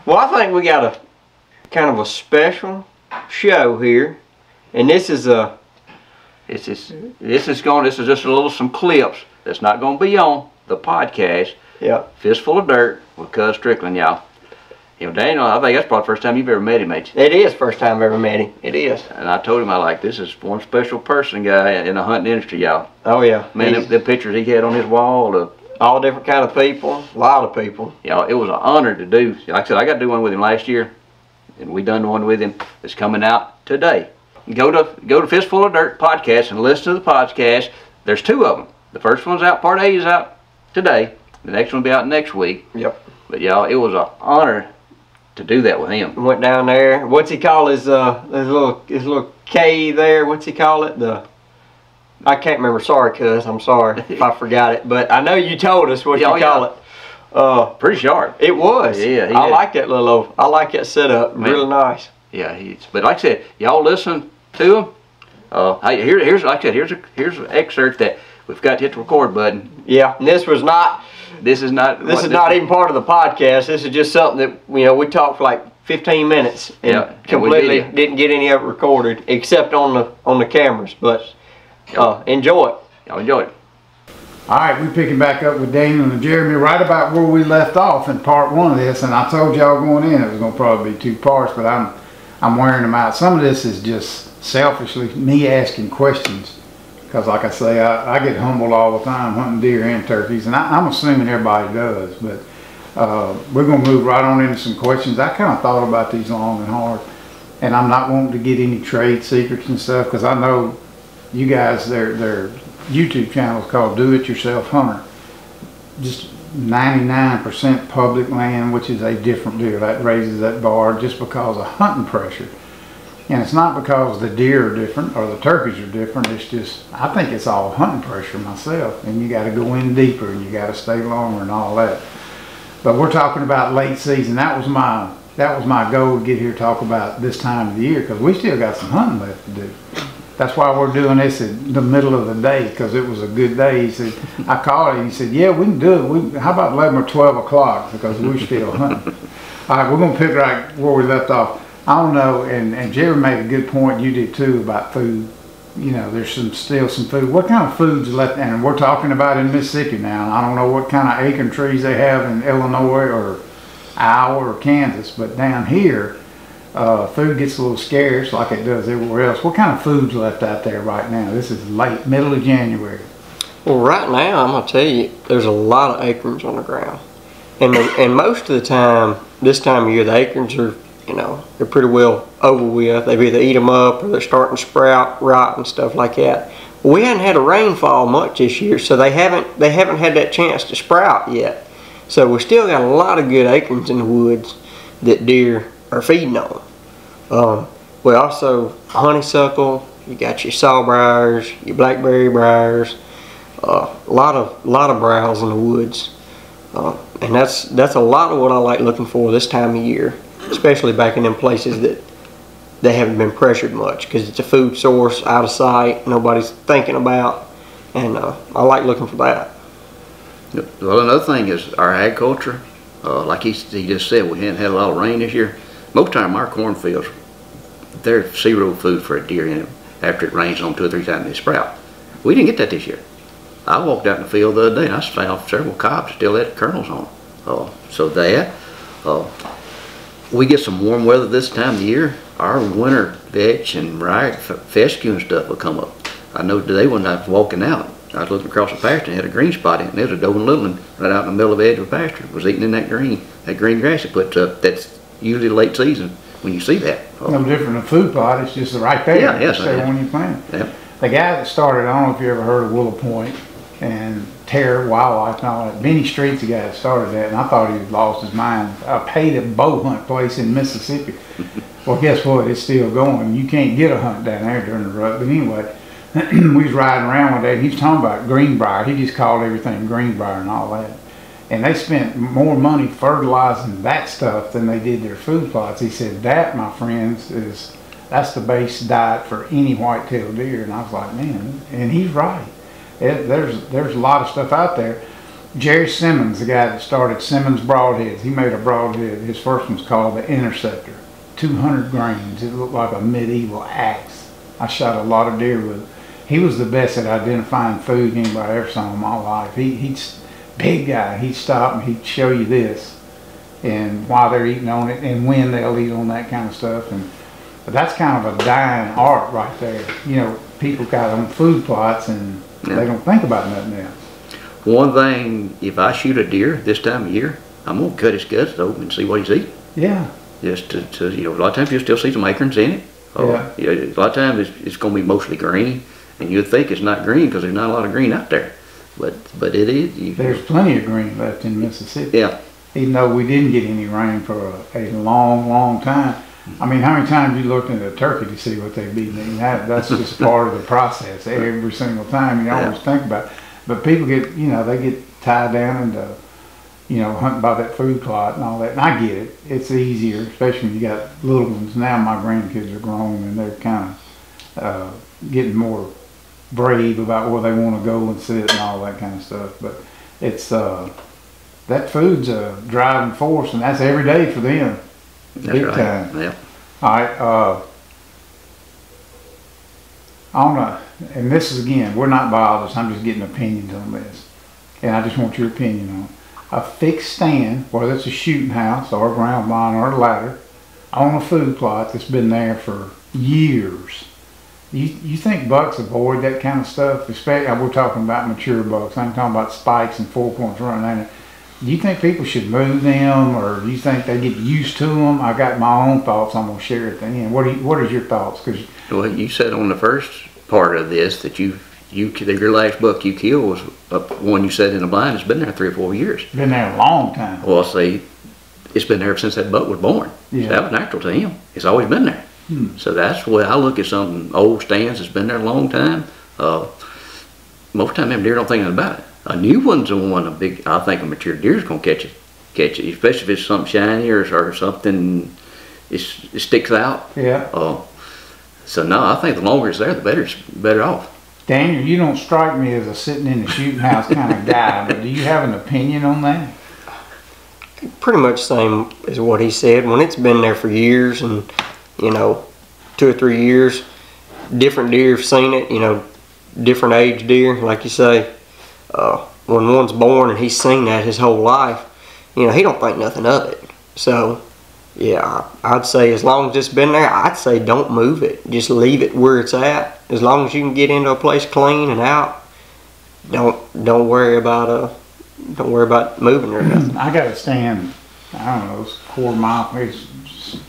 Well, I think we got a kind of a special show here, and this is just some clips that's not going to be on the podcast. Yep. Fistful of Dirt with Cuz Strickland, y'all. You know, Daniel, I think that's probably the first time you've ever met him, ain't you? It is first time I've ever met him. It is. And I told him, this is one special person, guy, in the hunting industry, y'all. Oh, yeah. Man, the pictures he had on his wall, all different kind of people, a lot of people. Y'all, it was an honor to do. Like I said, I got to do one with him last year, and we done one with him that's coming out today. Go to Fistful of Dirt podcast and listen to the podcast. There's two of them. The first one's out, part A is out today. The next one will be out next week. Yep. But y'all, it was an honor to do that with him. Went down there. What's he call his little cave there? What's he call it? I can't remember. Sorry, Cuz. I'm sorry if I forgot it. But I know you told us what you call it. Pretty sharp. It was. Yeah. I like that I like that setup. Man. Really nice. Yeah. But like I said, y'all listen to him. Hey, here's like I said. Here's an excerpt that we've got to hit the record button. Yeah. And this is not even part of the podcast. This is just something that we talked for like 15 minutes and completely didn't get any of it recorded except on the cameras. But enjoy it. Y'all enjoy it. All right, we're picking back up with Daniel and Jeremy right about where we left off in part one of this, and I told y'all going in it was going to probably be 2 parts, but I'm wearing them out. Some of this is just selfishly me asking questions, because like I say, I get humbled all the time hunting deer and turkeys, and I'm assuming everybody does, but we're going to move right on into some questions. I kind of thought about these long and hard, and I'm not wanting to get any trade secrets and stuff, because I know you guys, their YouTube channel is called Do It Yourself Hunter. Just 99% public land, which is a different deal. That raises that bar just because of hunting pressure. And it's not because the deer are different or the turkeys are different. It's just, I think it's all hunting pressure myself. And you got to go in deeper and you got to stay longer and all that. But we're talking about late season. That was my goal to get here to talk about this time of the year, because we still got some hunting left to do. That's why we're doing this in the middle of the day, because it was a good day. He said, I called him, he said, yeah, we can do it. How about 11 or 12 o'clock, because we're still hunting. All right, we're going to pick right where we left off. I don't know, and Jerry made a good point, you did too, about food. There's still some food. What kind of food's left? And we're talking about in Mississippi now. I don't know what kind of acorn trees they have in Illinois or Iowa or Kansas, but down here, food gets a little scarce like it does everywhere else. What kind of food's left out there right now? This is late, middle of January. Well, right now, I'm going to tell you, there's a lot of acorns on the ground. And most of the time, this time of year, the acorns are, they're pretty well over with. They've either eat them up or they're starting to sprout, rot, and stuff like that. We hadn't had a rainfall much this year, so they haven't had that chance to sprout yet. So we still got a lot of good acorns in the woods that deer are feeding on. We also honeysuckle. You got your sawbriars, your blackberry briars, a lot of browse in the woods, and that's a lot of what I like looking for this time of year, especially back in them places that they haven't been pressured much, because it's a food source out of sight, nobody's thinking about, and I like looking for that. Well, another thing is our agriculture. Like he just said, we hadn't had a lot of rain this year. Most of the time our cornfields, there's zero food for a deer in them after it rains on 2 or 3 times they sprout. We didn't get that this year. I walked out in the field the other day and I found several cobs still had kernels on them. So that, we get some warm weather this time of the year, our winter vetch and riot fescue and stuff will come up. I know today when I was walking out, I was looking across the pasture and had a green spot in it, and there was a doe and little one right out in the middle of the edge of the pasture. Was eating in that green grass it puts up. That's usually late season when you see that. No different than a food plot, it's just right there. Yeah, yes. It's there when you plant it. Yep. The guy that started, I don't know if you ever heard of Willow Point and Terror Wildlife and all that. Benny Street's the guy that started that, and I thought he had lost his mind. I paid a bow hunt place in Mississippi. Well, guess what? It's still going. You can't get a hunt down there during the rut. But anyway, we was riding around one day, and he was talking about greenbrier. He just called everything greenbrier and all that. And they spent more money fertilizing that stuff than they did their food plots. He said, that, my friends, that's the base diet for any white-tailed deer. And I was like, man, and he's right. There's a lot of stuff out there. Jerry Simmons, the guy that started Simmons Broadheads, he made a broadhead. His first one's called the Interceptor. 200 grains. It looked like a medieval axe. I shot a lot of deer with it. He was the best at identifying food anybody ever saw in my life. He's big guy. He'd stop and he'd show you this, and why they're eating on it, and when they'll eat on that kind of stuff. But that's kind of a dying art right there. You know, people got on food plots and they don't think about nothing else. One thing, if I shoot a deer this time of year, I'm gonna cut his guts open and see what he's eating. Yeah. Just to you know, a lot of times you'll still see some acorns in it. Yeah. A lot of times it's gonna be mostly green, and you'd think it's not green because there's not a lot of green out there, but it is. There's plenty of green left in Mississippi. Yeah. Even though we didn't get any rain for a long, long time. I mean, how many times you looked at a turkey to see what they've eaten? That's just part of the process. Every single time you always think about it. But people get, you know, they get tied down into, you know, hunting by that food plot and all that. And I get it. It's easier, especially when you got little ones. Now my grandkids are grown and they're kind of getting more brave about where they want to go and sit and all that kind of stuff. But it's that food's a driving force, and that's every day for them. That's Big right. time. Yeah. All right. And this is, again, we're not biologists. I'm just getting opinions on this, and I just want your opinion on it. A fixed stand, whether it's a shooting house or a ground blind or a ladder, on a food plot that's been there for years. You think bucks avoid that kind of stuff? Especially, we're talking about mature bucks. I'm talking about spikes and 4 points running in it. Do you think people should move them, or do you think they get used to them? I got my own thoughts. I'm gonna share at the end. What are your thoughts? Because well, you said on the first part of this that your last buck you killed was one you said in the blind. It's been there 3 or 4 years. Been there a long time. Well, see, it's been there since that buck was born. Yeah. So that was natural to him. It's always been there. So that's the way I look at some old stands that's been there a long time. Most of the time, them deer don't think anything about it. A new one's the one I think a mature deer's gonna catch it, especially if it's something shiny or something it sticks out. Yeah. So no, I think the longer it's there, the better off. Daniel, you don't strike me as a sitting in the shooting house kind of guy, but do you have an opinion on that? Pretty much same as what he said. When it's been there for years, and you know, 2 or 3 years, different deer have seen it. You know, different age deer, like you say. When one's born and he's seen that his whole life, you know, he don't think nothing of it. So, yeah, I'd say as long as it's been there, I'd say don't move it. Just leave it where it's at. As long as you can get into a place clean and out, don't worry about moving or nothing. I got to stand, I don't know, it's a quarter mile, it's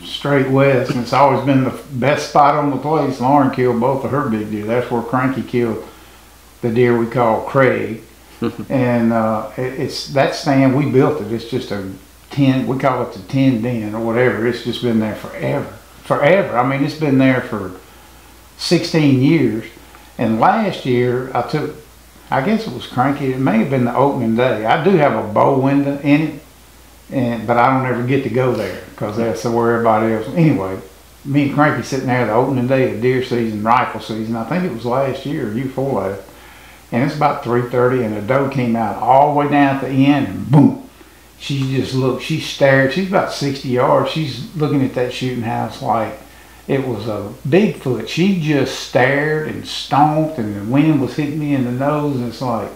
straight west, and it's always been the best spot on the place. Lauren killed both of her big deer. That's where Cranky killed the deer we call Craig. And it's that stand, we built it. It's just a 10, we call it the 10 den or whatever. It's just been there forever. I mean, it's been there for 16 years. And last year I guess it was Cranky, it may have been the opening day. I do have a bow window in it, but I don't ever get to go there because that's where everybody else. Anyway, me and Cranky sitting there the opening day of deer season, rifle season. I think it was last year or year before last. And it's about 3:30, and a doe came out all the way down at the end, and boom. She just looked, she stared. She's about 60 yards. She's looking at that shooting house like it was a Bigfoot. She just stared and stomped, and the wind was hitting me in the nose. And it's like,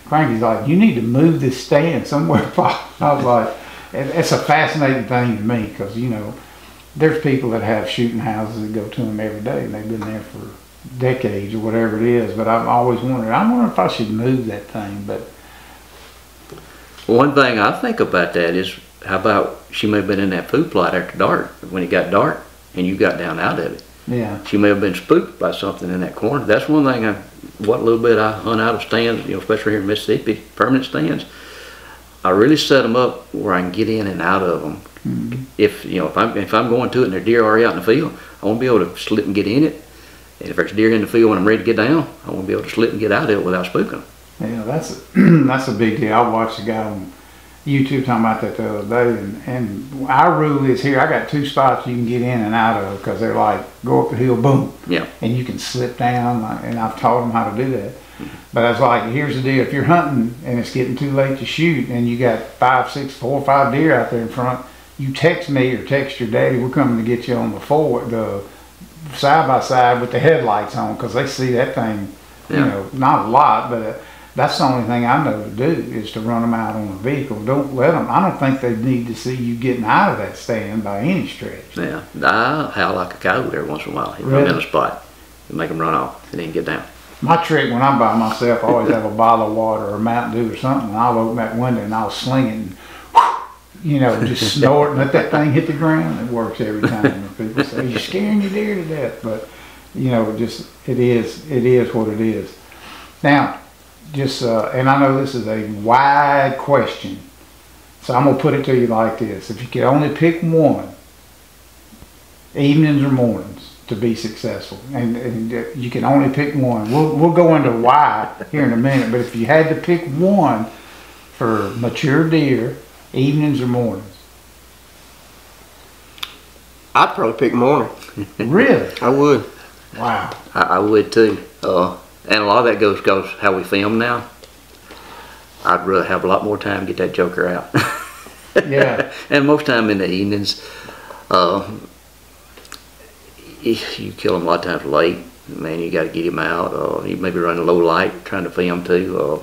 Cranky's like, you need to move this stand somewhere. I was like, it's a fascinating thing to me because, you know, there's people that have shooting houses that go to them every day, and they've been there for decades or whatever it is. But I've always wondered, I wonder if I should move that thing. But one thing I think about that is, how about she may have been in that food plot after dark, when it got dark and you got down out of it. yeah, She may have been spooked by something in that corner. That's one thing what little bit I hunt out of stands, you know, especially here in Mississippi, permanent stands, I really set them up where I can get in and out of them. Mm-hmm. If I'm going to it and there are deer already out in the field, I want to be able to slip and get in it. And if there's deer in the field when I'm ready to get down, I want to be able to slip and get out of it without spooking them. Yeah, that's a big deal. I watched a guy on YouTube talking about that the other day, and our rule is here, I got 2 spots you can get in and out of because they're like, go up the hill, boom. Yeah. And you can slip down, and I've taught them how to do that. But I was like, here's the deal: if you're hunting and it's getting too late to shoot, and you got 4 or 5 deer out there in front, you text me or text your daddy. We're coming to get you on the side by side with the headlights on, because they see that thing. You know, not a lot, but that's the only thing I know to do is to run them out on a vehicle. Don't let them. I don't think they need to see you getting out of that stand by any stretch. Yeah, I howl like a coyote every once in a while. Hit them in a spot and make them run off and then get down. My trick when I'm by myself, I always have a bottle of water or a Mountain Dew or something, and I'll open that window and I'll sling it and, you know, just snort and let that thing hit the ground. It works every time. And people say, you're scaring your deer to death. But, you know, just it is what it is. Now, just, and I know this is a wide question, so I'm going to put it to you like this. If you could only pick one, evenings or mornings, to be successful, and you can only pick one. We'll go into why here in a minute, but if you had to pick one for mature deer, evenings or mornings? I'd probably pick morning. Really? I would. Wow. I would too. And a lot of that goes how we film now. I'd rather have a lot more time to get that joker out. Yeah. And most time in the evenings, you kill them a lot of times late. Man, you got to get him out. You maybe run a low light trying to film too.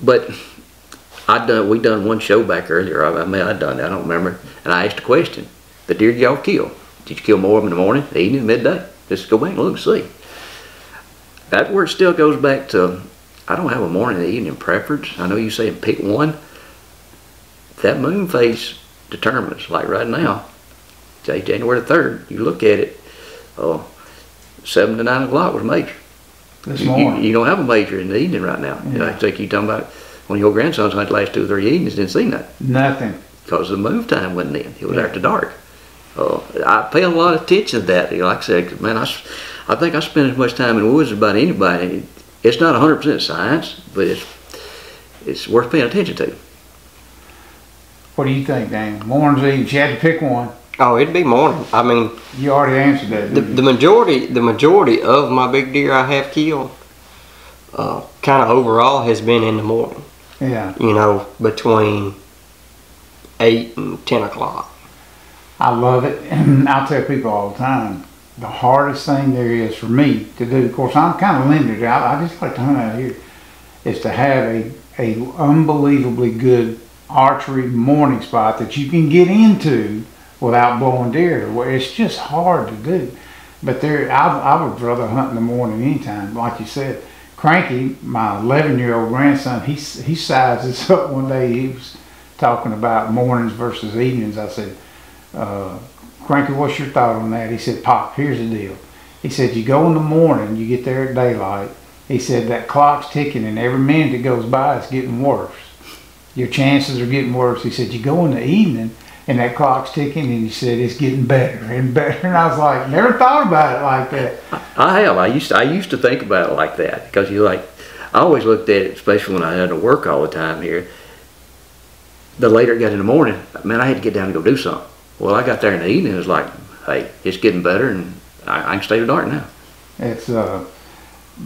But we done one show back earlier. I'd done that. I don't remember. And I asked a question: the deer y'all kill? Did you kill more of them in the morning, the evening, midday? Just go back and look and see. That's where it still goes back to. I don't have a morning and evening preference. I know you say pick one. That moon phase determines. Like right now, say January the 3rd. You look at it. 7 to 9 o'clock was major. This morning. You don't have a major in the evening right now. Yeah. I think you're talking about when your grandsons hunted the last 2 or 3 evenings, didn't see nothing. Nothing. Because the move time wasn't in. It was after dark. I pay a lot of attention to that. Like I said, man, I think I spend as much time in the woods as about anybody. It's not 100% science, but it's worth paying attention to. What do you think, Dan? Mornings, evenings? If you had to pick one. Oh, it'd be morning. I mean, you already answered that. The majority of my big deer I have killed, kind of overall has been in the morning. Yeah. You know, between 8 and 10 o'clock. I love it, and I'll tell people all the time, the hardest thing there is for me to do, of course I'm kind of limited, I just like to hunt out here, is to have a unbelievably good archery morning spot that you can get into without blowing deer. Well, it's just hard to do. But I would rather hunt in the morning anytime. Like you said, Cranky, my 11-year-old grandson, he sized this up one day. He was talking about mornings versus evenings. I said, Cranky, what's your thought on that? He said, Pop, here's the deal. He said, you go in the morning, you get there at daylight. He said, that clock's ticking and every minute that goes by is getting worse. Your chances are getting worse. He said, you go in the evening and that clock's ticking, and he said, it's getting better and better. And I was like, never thought about it like that. I have. I used to think about it like that, because I always looked at it, especially when I had to work all the time here. The later it got in the morning, man, I had to get down and go do something. Well, I got there in the evening, it was like, hey, it's getting better, and I can stay to dark now. It's out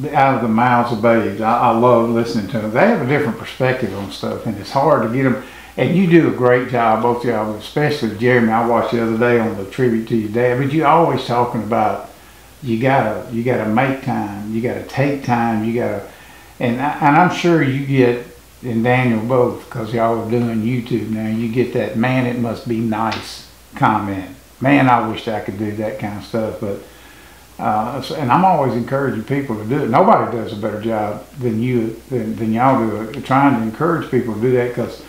of the mouths of babes. I love listening to them. They have a different perspective on stuff, and it's hard to get them. And you do a great job, both of y'all, especially Jeremy. I watched the other day on the tribute to your dad, but you're always talking about you gotta make time, you gotta take time, and I'm sure you get, and Daniel both, because y'all are doing YouTube now, you get that, man, it must be nice comment. Man, I wish I could do that kind of stuff, but and I'm always encouraging people to do it. Nobody does a better job than y'all do trying to encourage people to do that, because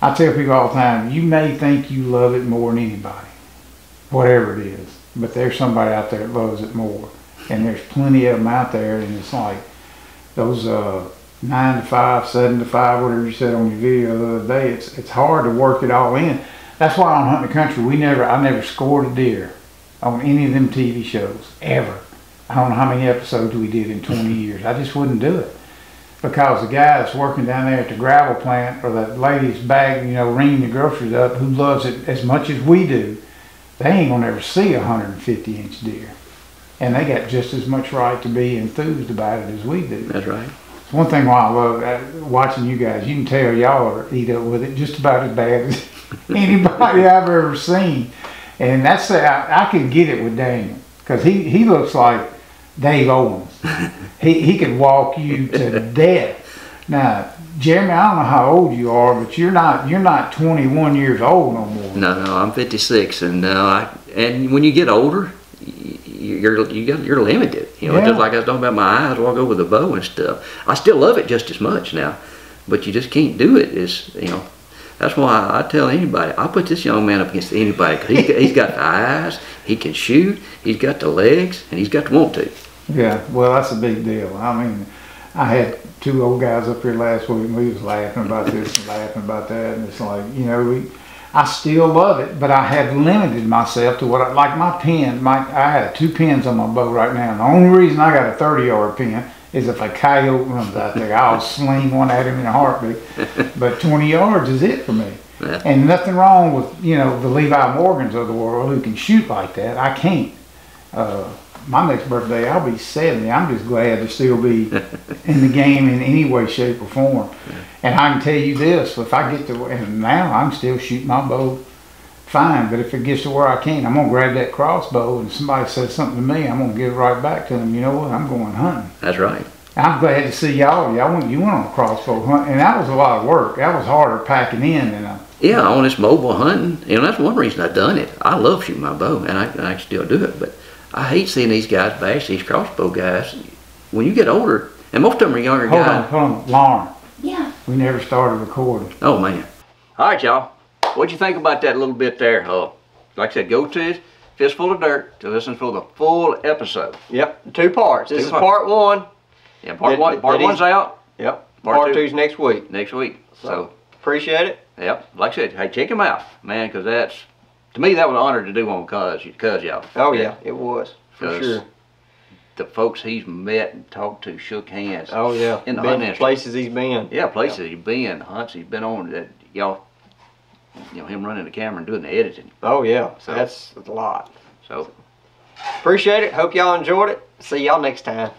I tell people all the time, you may think you love it more than anybody, whatever it is, but there's somebody out there that loves it more, and there's plenty of them out there, and it's like those 9 to 5, 7 to 5, whatever you said on your video the other day. It's hard to work it all in. That's why on Hunting the Country, I never scored a deer on any of them TV shows ever. I don't know how many episodes we did in 20 years. I just wouldn't do it. Because the guy that's working down there at the gravel plant, or that lady's bag, ringing the groceries up, who loves it as much as we do, they ain't gonna ever see a 150-inch deer. and they got just as much right to be enthused about it as we do. That's right. It's one thing why I love watching you guys. You can tell y'all are eat up with it just about as bad as anybody I've ever seen. And that's I can get it with Daniel, because he looks like Dave Owens. he could walk you to death. Now, Jeremy, I don't know how old you are, but you're not 21 years old no more. No, I'm 56, and and when you get older, you're limited. You know, Yeah. just like I was talking about my eyes while I go with the bow and stuff. I still love it just as much now, but you just can't do it. That's why I tell anybody, I put this young man up against anybody, because he's got the eyes, he can shoot, he's got the legs, and he's got the want to. Yeah, well, that's a big deal. I mean, I had 2 old guys up here last week, and we was laughing about this and laughing about that, and it's like, you know, I still love it, but I have limited myself to what like my pen. I have 2 pins on my bow right now, and the only reason I got a 30-yard pin is if a coyote runs out there, I'll sling one at him in a heartbeat. But 20 yards is it for me. Yeah. And nothing wrong with, you know, the Levi Morgans of the world who can shoot like that. I can't. My next birthday, I'll be 70. I'm just glad to still be in the game in any way, shape, or form. And I can tell you this, if I get to, and now I can still shoot my bow fine, but if it gets to where I can't, I'm going to grab that crossbow, and if somebody says something to me, I'm going to give it right back to them. You know what? I'm going hunting. That's right. I'm glad to see y'all. You went on a crossbow hunt, and that was a lot of work. That was harder packing in than Yeah, on this mobile hunting, you know, that's one reason I've done it. I love shooting my bow, and I still do it, but I hate seeing these guys bash these crossbow guys. When you get older, and most of them are younger guys. Hold on, Lauren. Yeah. We never started recording. Oh, man. All right, y'all. What'd you think about that little bit there? Like I said, go to Fistful of Dirt to listen for the full episode. Yep, 2 parts. This is parts. part 1. Yeah, part one's out. Yep. Part Part two. 2's next week. Next week. So, Appreciate it. yep. Like I said, hey, check him out, man, because to me, that was an honor to do on Cuz y'all. Oh yeah, it was for 'Cause sure. The folks he's met and talked to, shook hands. Oh yeah, in the been hunting industry. places he's been. Yeah, places he's been, hunts he's been on, that y'all, you know, him running the camera and doing the editing. Oh yeah, So- that's a lot. So, Appreciate it. Hope y'all enjoyed it. See y'all next time.